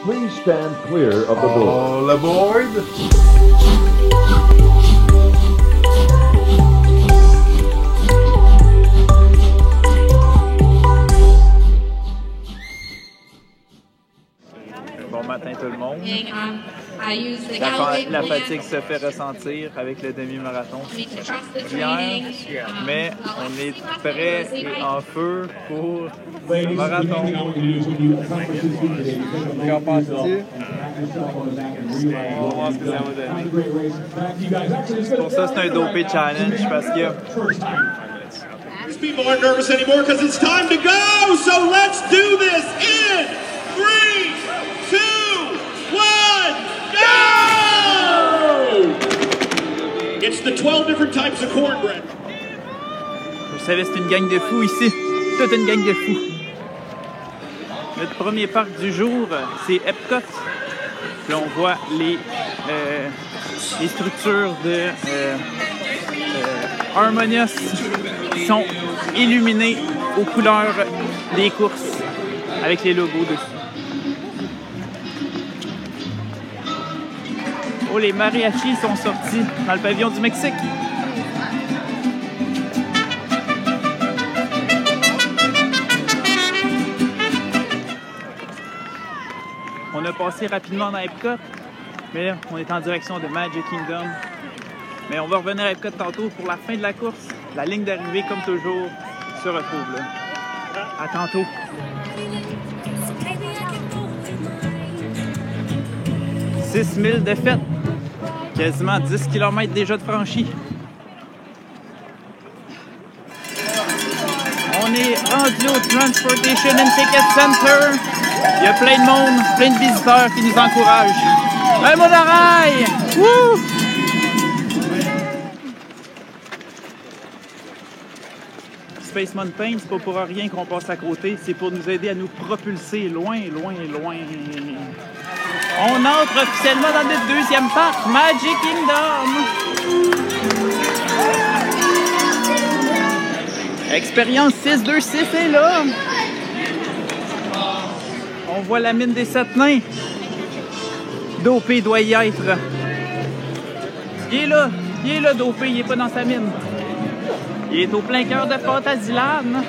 Please stand clear of the door. All aboard! Bon matin tout le monde. La fatigue se fait ressentir avec le demi-marathon d'hier, mais on est prêt et en feu pour le marathon. Qu'en penses-tu? On va voir ce que ça va donner. Pour ça, c'est un dopé challenge parce que People aren't nervous anymore because it's time to go. So let's do this in 3, 2, 1, go! It's the 12 different types of cornbread. vous savez, c'est une gang de fous ici. Toute une gang de fous. Notre premier parc du jour, c'est Epcot. Là, on voit les structures de Harmonious qui sont illuminées aux couleurs des courses avec les logos dessus. Oh, les mariachis sont sortis dans le pavillon du Mexique. On a passé rapidement dans Epcot, mais là, on est en direction de Magic Kingdom. Mais on va revenir à Epcot tantôt pour la fin de la course. La ligne d'arrivée, comme toujours, se retrouve là. À tantôt. 6 000 de fête. Quasiment 10 km déjà de franchi. On est rendu au Transportation and Ticket Center. Il y a plein de monde, plein de visiteurs qui nous encouragent. Un mot d'oreille! Wouh! Space Mountain, c'est pas pour rien qu'on passe à côté, c'est pour nous aider à nous propulser loin, loin, loin. On entre officiellement dans notre deuxième parc, Magic Kingdom! Expérience 626 est là! On voit la mine des 7 nains. Dopé doit y être. Il est là, Dopé, il est pas dans sa mine. Il est au plein cœur de Fantasyland.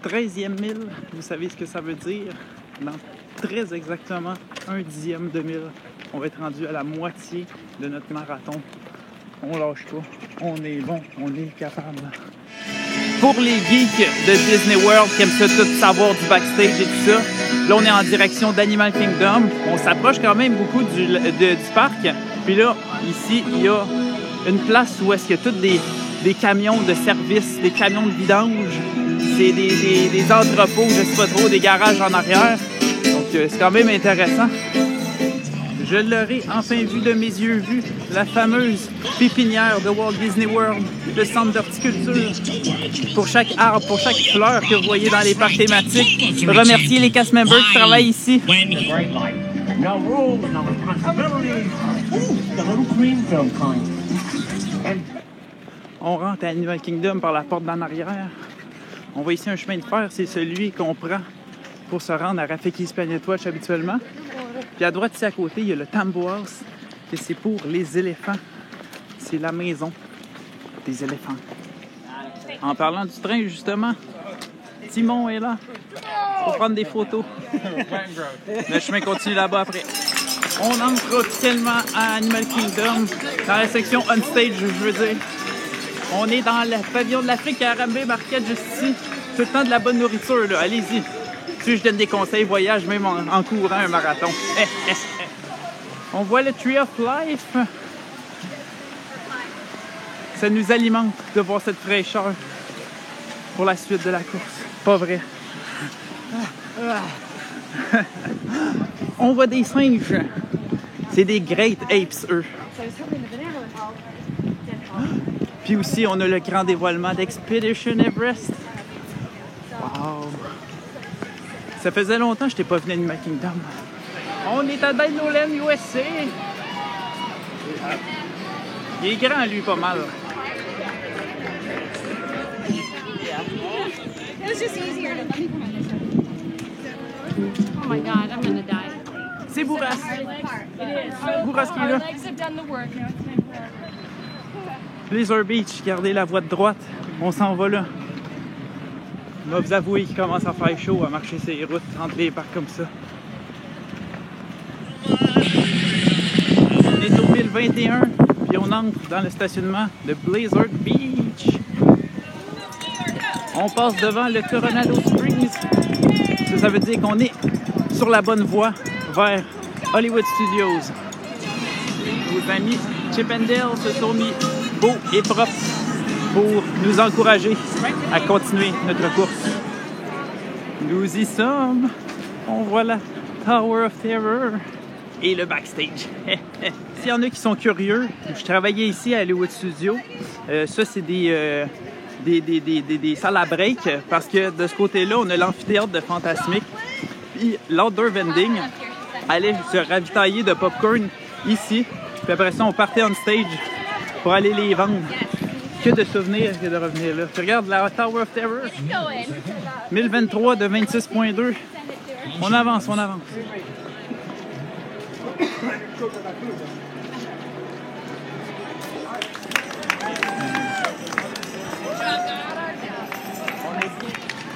Treizième mille, vous savez ce que ça veut dire? Dans très exactement 1/10 de mille, on va être rendu à la moitié de notre marathon. On lâche pas, on est bon, on est capable. Pour les geeks de Disney World qui aiment ça tout savoir du backstage et tout ça, là on est en direction d'Animal Kingdom. On s'approche quand même beaucoup du parc. Puis là, ici, il y a une place où est-ce qu'il y a tous des camions de service, des camions de vidange. C'est des entrepôts, je sais pas trop, des garages en arrière. Donc c'est quand même intéressant. Je l'aurai enfin vu de mes yeux vus, la fameuse pépinière de Walt Disney World, le centre d'horticulture. Pour chaque arbre, pour chaque fleur que vous voyez dans les parcs thématiques. Remercier les cast members qui travaillent ici. On rentre à Animal Kingdom par la porte d'en arrière. On voit ici un chemin de fer, c'est celui qu'on prend pour se rendre à Raffiki's Planet Watch habituellement. Puis à droite, ici à côté, il y a le Tambo House, que c'est pour les éléphants. C'est la maison des éléphants. En parlant du train, justement, Timon est là pour prendre des photos. Le chemin continue là-bas après. On entre officiellement à Animal Kingdom, dans la section on stage, je veux dire. On est dans le pavillon de l'Afrique à Harambe Market, juste ici. Tout le temps de la bonne nourriture, là. Allez-y. Si je donne des conseils voyage, même en courant un marathon. On voit le Tree of Life. Ça nous alimente de voir cette fraîcheur pour la suite de la course. Pas vrai. On voit des singes. C'est des Great Apes, eux. Puis aussi, on a le grand dévoilement d'Expedition Everest. Wow! Ça faisait longtemps que je n'étais pas venu à Animal Kingdom. On est à Dinoland, USA. Il est grand, lui, pas mal. It was just easier to let me come on this one. Oh my god, I'm gonna die. C'est Bourras. It is. Bourras qui est là. Our legs have done the work. Now it's time for our... Blizzard Beach, gardez la voie de droite. On s'en va là. Je vais vous avouer qu'il commence à faire chaud à marcher ces routes entre les parcs comme ça. On est au 1021, puis on entre dans le stationnement de Blizzard Beach. On passe devant le Coronado Springs. Ça veut dire qu'on est sur la bonne voie vers Hollywood Studios. Nos amis Chip and Dale se sont mis beaux et propres pour nous encourager à continuer notre course. Nous y sommes. On voit la Tower of Terror et le backstage. S'il y en a qui sont curieux, je travaillais ici à Hollywood Studios. Ça, c'est des salles à break parce que de ce côté-là, on a l'amphithéâtre de Fantasmic. Puis l'outdoor vending allait se ravitailler de popcorn ici. Puis après ça, on partait on stage pour aller les vendre. Que de souvenirs que de revenir là. Tu regardes la Tower of Terror. 1023 de 26.2. On avance, on avance.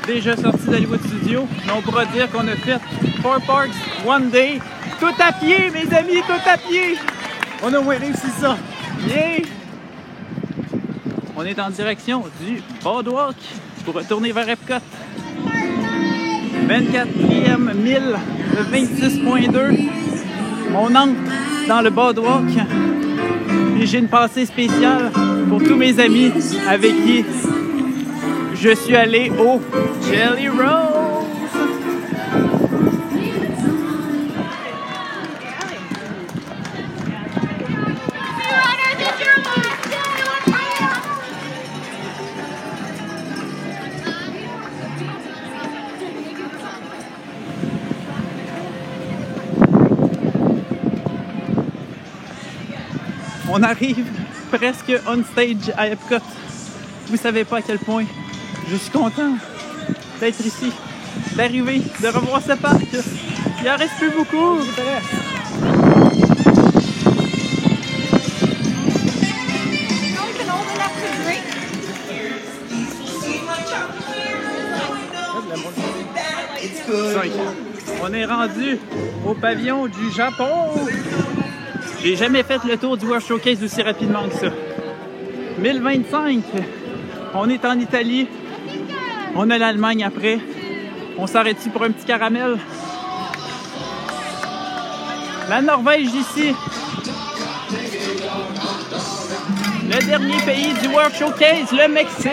Déjà sorti d'Hollywood Studios, mais on pourra dire qu'on a fait 4 parks, 1 day, tout à pied, mes amis, tout à pied. On a réussi ça. Yeah! On est en direction du Boardwalk pour retourner vers Epcot. 24e mille de 26.2. On entre dans le Boardwalk. Et j'ai une pensée spéciale pour tous mes amis avec qui je suis allé au Jelly Rolls. On arrive presque on stage à Epcot. Vous savez pas à quel point je suis content d'être ici, d'arriver, de revoir ce parc. Il en reste plus beaucoup. On est rendu au pavillon du Japon. J'ai jamais fait le tour du World Showcase aussi rapidement que ça. 1025. On est en Italie. On a l'Allemagne après. On s'arrête ici pour un petit caramel. La Norvège ici. Le dernier pays du World Showcase, le Mexique.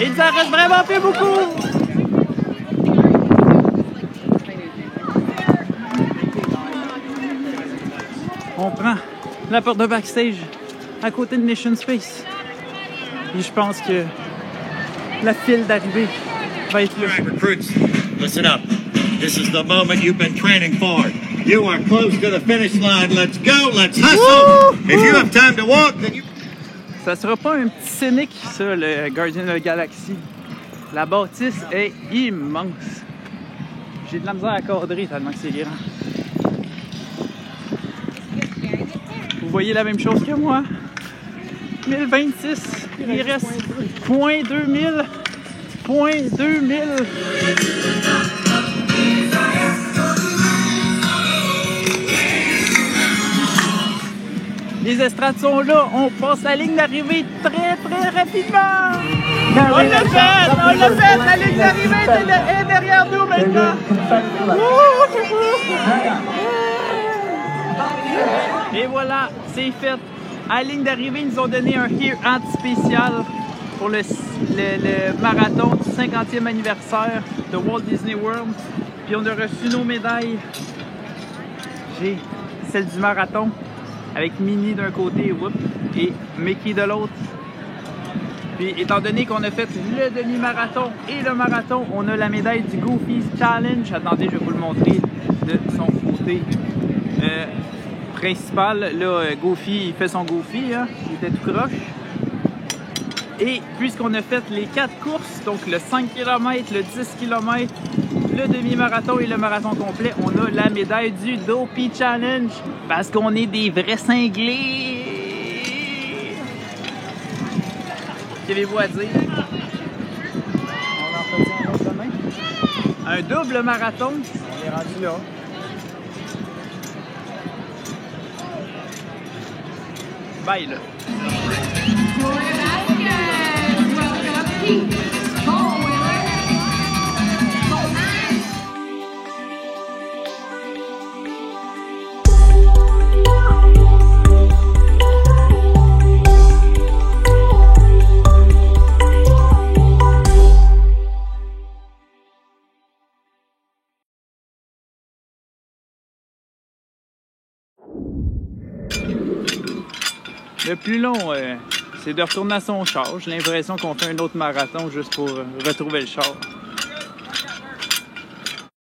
Il nous en reste vraiment plus beaucoup. On prend la porte de backstage à côté de Mission Space. Et je pense que la file d'arrivée va être là. All right, recruits, listen up. This is the moment you've been training for. You are close to the finish line. Let's go. Let's hustle. If you have time to walk, then you... Ça sera pas un petit scénic, ça, le Guardian of the Galaxy. La bâtisse est immense. J'ai de la misère à cadrer tellement que c'est grand. Vous voyez la même chose que moi. 1026. Il reste 0.2000. 0.2000. Les estrades sont là. On passe la ligne d'arrivée très rapidement. On l'a fait! La ligne d'arrivée est derrière nous maintenant. Et voilà, c'est fait. À la ligne d'arrivée, ils nous ont donné un Here At spécial pour le marathon du 50e anniversaire de Walt Disney World. Puis on a reçu nos médailles. J'ai celle du marathon avec Minnie d'un côté et Mickey de l'autre. Puis, étant donné qu'on a fait le demi-marathon et le marathon, on a la médaille du Goofy Challenge. Attendez, je vais vous le montrer de son côté principal. Là, Goofy, il fait son Goofy, hein? Il était tout croche. Et puisqu'on a fait les 4 courses, donc le 5 km, le 10 km, le demi-marathon et le marathon complet, on a la médaille du Dopey Challenge parce qu'on est des vrais cinglés. Qu'avez-vous à dire? On en fait un autre demain. Un double marathon, on est rendu là. Bye là. Le plus long, c'est de retourner à son char. J'ai l'impression qu'on fait un autre marathon juste pour retrouver le char.